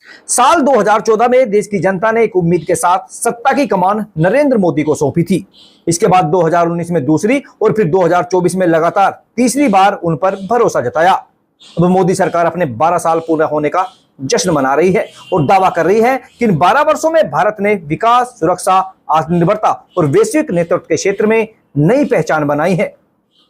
साल 2014 में देश की जनता ने एक उम्मीद के साथ सत्ता की कमान नरेंद्र मोदी को सौंपी थी। इसके बाद 2019 में दूसरी और फिर 2024 में लगातार तीसरी बार उन पर भरोसा जताया। अब मोदी सरकार अपने 12 साल पूरा होने का जश्न मना रही है और दावा कर रही है कि इन 12 वर्षों में भारत ने विकास, सुरक्षा, आत्मनिर्भरता और वैश्विक नेतृत्व के क्षेत्र में नई पहचान बनाई है।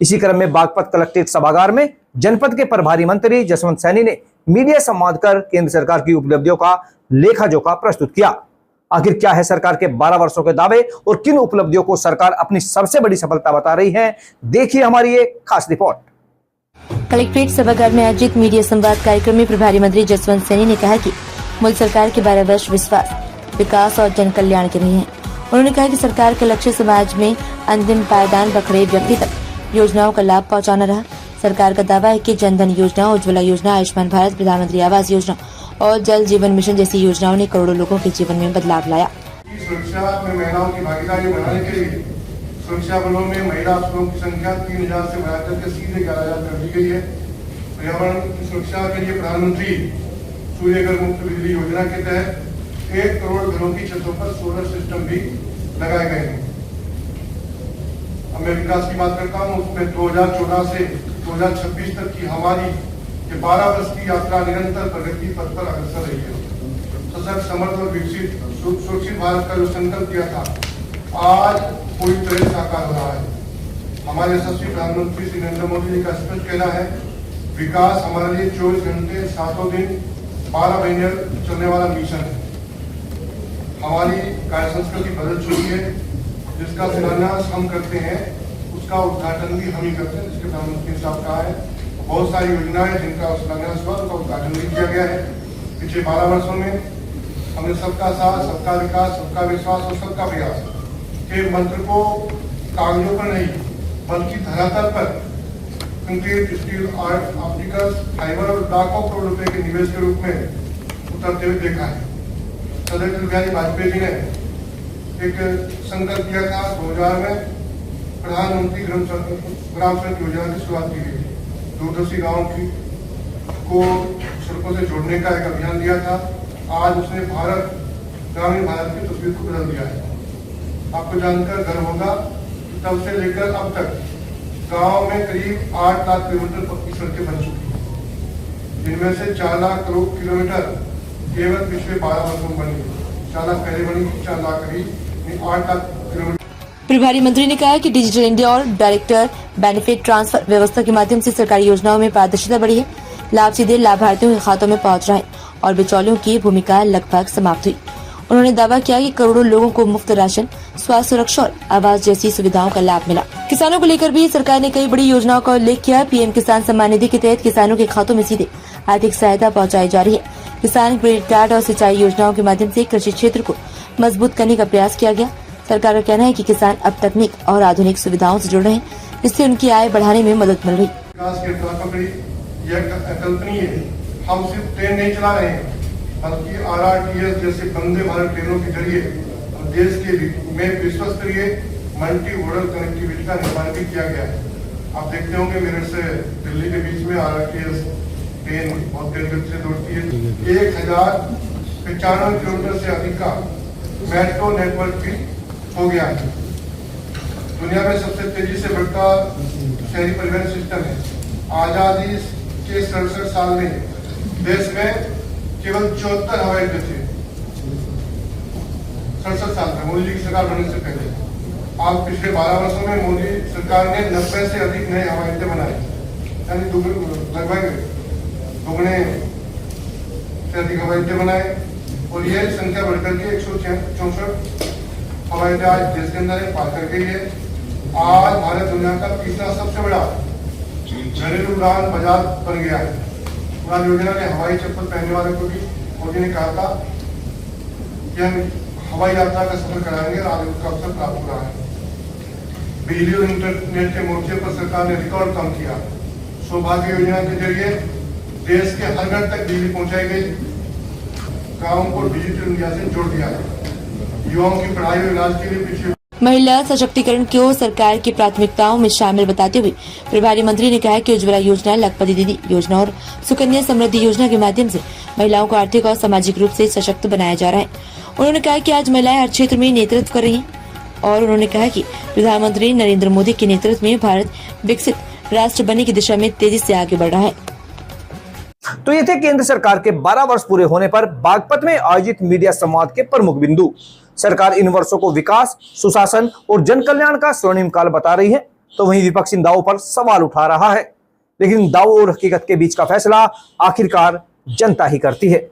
इसी क्रम में बागपत कलेक्ट्रेट सभागार में जनपद के प्रभारी मंत्री जसवंत सैनी ने मीडिया संवाद कर केंद्र सरकार की उपलब्धियों का लेखा जोखा प्रस्तुत किया। आखिर क्या है सरकार के 12 वर्षों के दावे और किन उपलब्धियों को सरकार अपनी सबसे बड़ी सफलता बता रही है, देखिए हमारी ये खास रिपोर्ट। कलेक्ट्रेट सभागार में आयोजित मीडिया संवाद कार्यक्रम में प्रभारी मंत्री जसवंत सैनी ने कहा कि मोदी सरकार के 12 वर्ष विश्वास, विकास और जन कल्याण के रहे हैं। उन्होंने कहा कि सरकार का लक्ष्य समाज में अंतिम पायदान पर खड़े व्यक्ति तक योजनाओं का लाभ पहुंचाना रहा। सरकार का दावा है कि जनधन योजना, उज्ज्वला योजना, आयुष्मान भारत, प्रधानमंत्री आवास योजना और जल जीवन मिशन जैसी योजनाओं ने करोड़ों लोगों के जीवन में बदलाव लाया। सुरक्षा में महिलाओं की भागीदारी बढ़ाने के लिए सुरक्षा बलों में महिला अफसरों की संख्या 3000 से बढ़ाकर के सीधे 11000 कर दी गई है। पर्यावरण की सुरक्षा के लिए प्रधानमंत्री सूर्य घर मुक्त बिजली योजना के तहत 1 करोड़ घरों की छतों पर सोलर सिस्टम भी लगाए गए हैं। अब मैं विकास की बात करता हूँ, उसमें 2014 से 2026 तक की हमारी 12 वर्ष की यात्रा निरंतर प्रगति पथ पर अग्रसर रही है। सशक्त, समर्थ और विकसित सुरक्षित भारत का जो संकल्प किया था, आज पूरी तरह साकार हो रहा है। हमारे यशस्वी प्रधानमंत्री श्री नरेंद्र मोदी जी का स्पष्ट कहना है, विकास हमारे लिए 24 घंटे 7 दिन 12 महीने चलने वाला मिशन है। हमारी कार्य संस्कृति बदल चुकी है, जिसका शिलान्यास हम करते हैं उसका उद्घाटन भी हम ही करते हैं, जिसके प्रधानमंत्री साहब कहा है। बहुत सारी योजनाएं जिनका शिलान्यास हुआ उनका उद्घाटन भी किया गया है। पिछले 12 वर्षों में हमने सबका साथ, सबका विकास, सबका विश्वास और सबका प्रयास के मंत्र को कागजों पर नहीं बल्कि धरातल पर concrete, steel, art, opticals, fibre और लाखों करोड़ रुपए के निवेश के रूप में उतरते हुए देखा है। अटल बिहारी वाजपेयी जी ने एक संकल्प किया था, 2000 में प्रधानमंत्री ग्राम सड़क योजना की शुरुआत की गई। दूरदर्शी गाँव को सड़कों से जोड़ने का एक अभियान दिया था। आज उसने ग्रामीण भारत की तस्वीर को बदल दिया है। आपको जानकर गर्व होगा, तब से लेकर अब तक गांव में करीब 8 लाख किलोमीटर पक्की सड़कें बन चुकी हैं, जिनमें से 4 लाख किलोमीटर केवल पिछले 12 वर्षों में बनी। 4 लाख पहले बनी, 4 लाख करीब 8 लाख किलोमीटर। प्रभारी मंत्री ने कहा कि डिजिटल इंडिया और डायरेक्टर बेनिफिट ट्रांसफर व्यवस्था के माध्यम से सरकारी योजनाओं में पारदर्शिता बढ़ी है। लाभ सीधे लाभार्थियों के खातों में पहुंच रहा है और बिचौलियों की भूमिका लगभग समाप्त हुई। उन्होंने दावा किया कि करोड़ों लोगों को मुफ्त राशन, स्वास्थ्य सुरक्षा और आवास जैसी सुविधाओं का लाभ मिला। किसानों को लेकर भी सरकार ने कई बड़ी योजनाओं का उल्लेख किया। पीएम किसान सम्मान निधि के तहत किसानों के खातों में सीधे आर्थिक सहायता पहुंचाई जा रही है। किसान क्रेडिट कार्ड और सिंचाई योजनाओं के माध्यम से कृषि क्षेत्र को मजबूत करने का प्रयास किया गया। सरकार का कहना है कि किसान अब तकनीक और आधुनिक सुविधाओं से जुड़ रहे हैं, जिससे उनकी आय बढ़ाने में मदद मिल रही। विकास के कल्पनीय है, हम सिर्फ ट्रेन नहीं चला रहे हैं, बल्कि RRTS जैसे वंदे भारत ट्रेनों के जरिए देश के में विश्वस्तरीय मल्टी मॉडल कनेक्टिविटी का निर्माण भी किया गया है। आप देखते होंगे मेरठ से दिल्ली के बीच में RRTS ट्रेन बहुत तेज गति से दौड़ती है। 1095 किलोमीटर से अधिक का मेट्रो नेटवर्क भी हो गया है। दुनिया में सबसे तेजी से बढ़ता शहरी परिवहन सिस्टम है। आजादी के 67 साल में देश में केवल 74 हवाई अड्डे थे। 67 साल में मोदी जी की सरकार बनने से पहले। आज पिछले 12 वर्षों में मोदी सरकार ने 90 से अधिक नए हवाई अड्डे बनाए, यानी लगभग दुगने से अधिक हवाई अड्डे बनाए और यह संख्या बढ़कर के 164 हवाई अड्डे आज देश के अंदर पार कर गई है। आज भारत दुनिया का तीसरा सबसे बड़ा घरेलू उड़ान बाजार बन गया है। उड़ान योजना ने हवाई चप्पल पहनने वाले को भी मोदी ने कहा था कि हम हवाई यात्रा का सफर कराएंगे और आज उसका अवसर प्राप्त हो रहा है। बिजली और इंटरनेट के मोर्चे पर सरकार ने रिकॉर्ड काम किया। सौभाग्य योजना के जरिए देश के हर घर तक बिजली पहुंचाई गई। गाँव को डिजिटल इंडिया से जोड़ दिया है। युवाओं की पढ़ाई और इलाज के लिए पीछे। महिला सशक्तिकरण को सरकार की प्राथमिकताओं में शामिल बताते हुए प्रभारी मंत्री ने कहा कि उज्ज्वला योजना, लखपति दीदी योजना और सुकन्या समृद्धि योजना के माध्यम से महिलाओं को आर्थिक और सामाजिक रूप से सशक्त बनाया जा रहा है। उन्होंने कहा कि आज महिलाएं हर क्षेत्र में नेतृत्व कर रही हैं और उन्होंने कहा कि प्रधानमंत्री नरेंद्र मोदी के नेतृत्व में भारत विकसित राष्ट्र बनने की दिशा में तेजी से आगे बढ़ रहा है। तो ये थे केंद्र सरकार के 12 वर्ष पूरे होने पर बागपत में आयोजित मीडिया संवाद के प्रमुख बिंदु। सरकार इन वर्षों को विकास, सुशासन और जन कल्याण का स्वर्णिम काल बता रही है, तो वहीं विपक्ष इन दावों पर सवाल उठा रहा है। लेकिन दावों और हकीकत के बीच का फैसला आखिरकार जनता ही करती है।